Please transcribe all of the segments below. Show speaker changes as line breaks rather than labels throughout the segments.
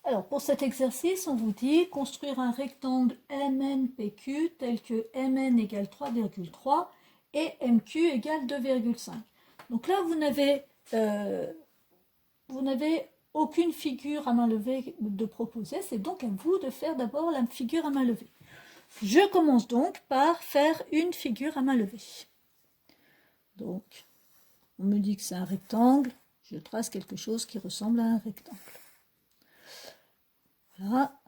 Alors, pour cet exercice, on vous dit construire un rectangle MNPQ tel que MN égale 3,3 et MQ égale 2,5. Donc là, vous n'avez aucune figure à main levée de proposer. C'est donc à vous de faire d'abord la figure à main levée. Je commence donc par faire une figure à main levée. Donc, on me dit que c'est un rectangle. Je trace quelque chose qui ressemble à un rectangle. Voilà,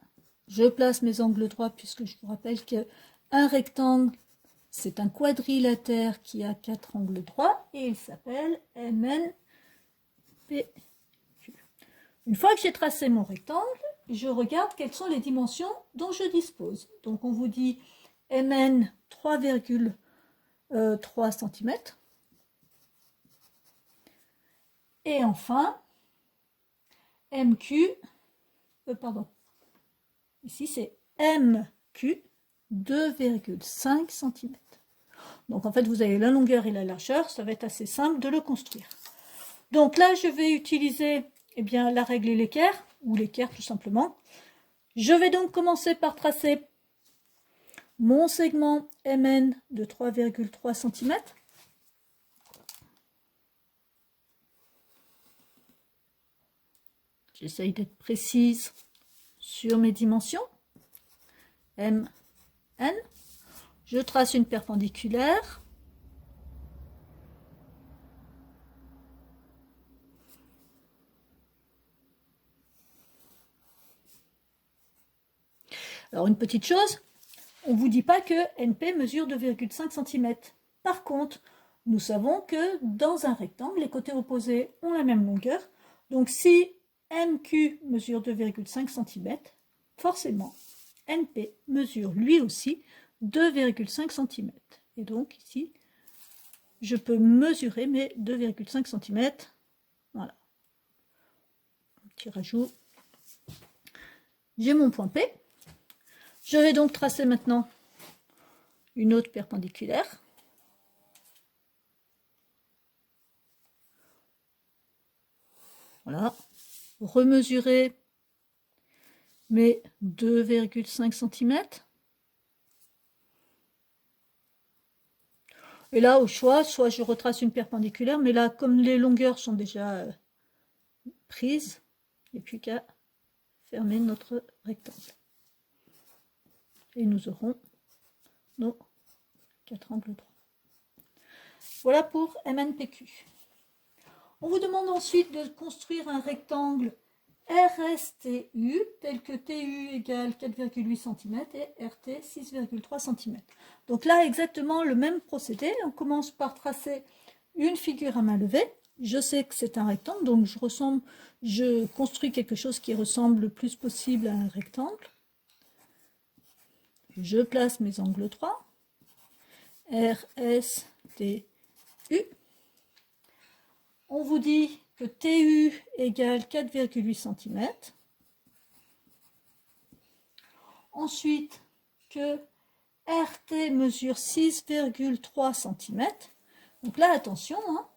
je place mes angles droits puisque je vous rappelle qu'un rectangle, c'est un quadrilatère qui a 4 angles droits et il s'appelle MNPQ. Une fois que j'ai tracé mon rectangle, je regarde quelles sont les dimensions dont je dispose. Donc on vous dit MN 3,3 cm. Et enfin, MQ, ici c'est MQ 2,5 cm. Donc en fait vous avez la longueur et la largeur, ça va être assez simple de le construire. Donc là je vais utiliser la règle et l'équerre, ou l'équerre tout simplement. Je vais donc commencer par tracer mon segment MN de 3,3 cm. J'essaye d'être précise sur mes dimensions. MN. Je trace une perpendiculaire. Alors une petite chose, on ne vous dit pas que NP mesure 2,5 cm. Par contre, nous savons que dans un rectangle, les côtés opposés ont la même longueur. Donc si MQ mesure 2,5 cm, forcément, NP mesure lui aussi 2,5 cm. Et donc ici, je peux mesurer mes 2,5 cm. Voilà. Un petit rajout. J'ai mon point P. Je vais donc tracer maintenant une autre perpendiculaire. Voilà. Remesurer mes 2,5 cm. Et là, au choix, soit je retrace une perpendiculaire, mais là, comme les longueurs sont déjà prises, il n'y a plus qu'à fermer notre rectangle. Et nous aurons nos 4 angles droits. Voilà pour MNPQ. On vous demande ensuite de construire un rectangle RSTU, tel que TU égale 4,8 cm et RT 6,3 cm. Donc là, exactement le même procédé. On commence par tracer une figure à main levée. Je sais que c'est un rectangle, donc je construis quelque chose qui ressemble le plus possible à un rectangle. Je place mes angles droits. RSTU. On vous dit que TU égale 4,8 cm. Ensuite, que RT mesure 6,3 cm. Donc là, attention, hein,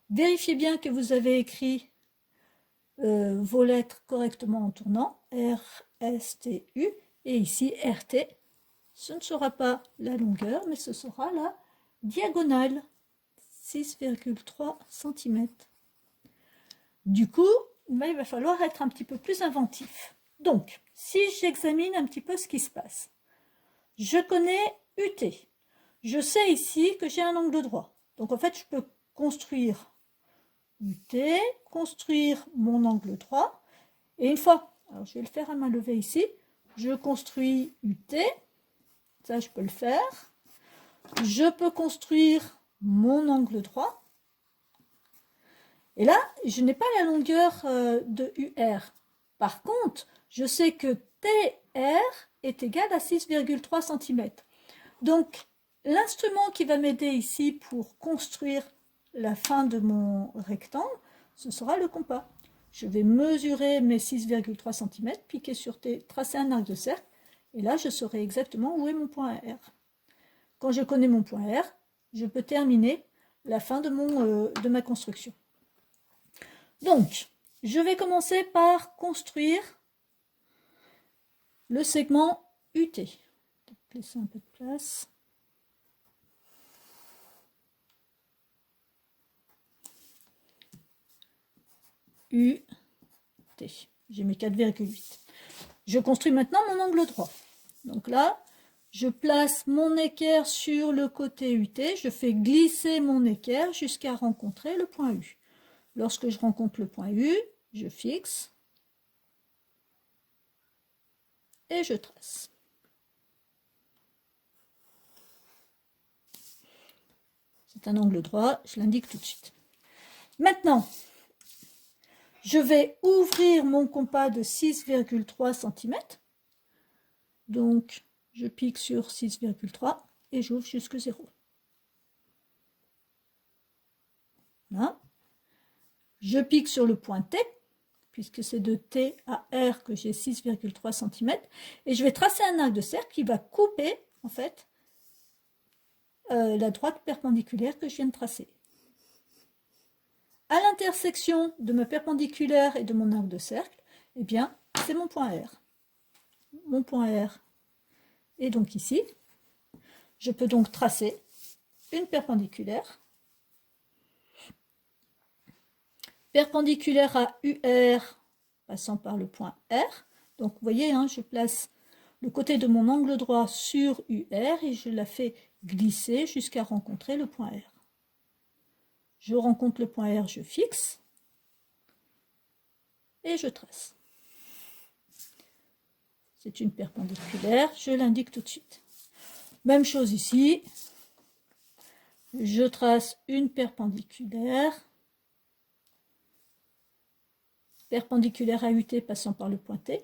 vérifiez bien que vous avez écrit vos lettres correctement en tournant. RSTU. Et ici, RT, ce ne sera pas la longueur, mais ce sera la diagonale. 6,3 cm. Du coup, il va falloir être un petit peu plus inventif. Donc, si j'examine un petit peu ce qui se passe, je connais UT. Je sais ici que j'ai un angle droit. Donc, en fait, je peux construire UT, construire mon angle droit. Et une fois, alors je vais le faire à main levée ici, je construis UT. Ça, je peux le faire. Je peux construire mon angle droit. Et là, je n'ai pas la longueur de UR. Par contre, je sais que TR est égal à 6,3 cm. Donc, l'instrument qui va m'aider ici pour construire la fin de mon rectangle, ce sera le compas. Je vais mesurer mes 6,3 cm, piquer sur T, tracer un arc de cercle, et là, je saurai exactement où est mon point R. Quand je connais mon point R, je peux terminer la fin de ma construction. Donc, je vais commencer par construire le segment UT. Laisser un peu de place. UT. J'ai mes 4,8. Je construis maintenant mon angle droit. Donc là, je place mon équerre sur le côté UT, je fais glisser mon équerre jusqu'à rencontrer le point U. Lorsque je rencontre le point U, je fixe et je trace. C'est un angle droit, je l'indique tout de suite. Maintenant, je vais ouvrir mon compas de 6,3 cm. Donc, je pique sur 6,3 et j'ouvre jusque 0. Là. Je pique sur le point T, puisque c'est de T à R que j'ai 6,3 cm. Et je vais tracer un arc de cercle qui va couper, en fait, la droite perpendiculaire que je viens de tracer. À l'intersection de ma perpendiculaire et de mon arc de cercle, eh bien, c'est mon point R. Mon point R est donc ici. Je peux donc tracer une perpendiculaire. Perpendiculaire à UR, passant par le point R. Donc, vous voyez, hein, je place le côté de mon angle droit sur UR et je la fais glisser jusqu'à rencontrer le point R. Je rencontre le point R, je fixe et je trace. C'est une perpendiculaire, je l'indique tout de suite. Même chose ici, je trace une perpendiculaire, perpendiculaire à UT passant par le point T.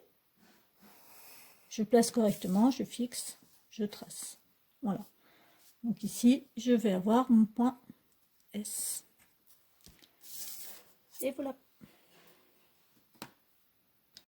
Je place correctement, je fixe, je trace. Voilà. Donc ici, je vais avoir mon point S. Et voilà.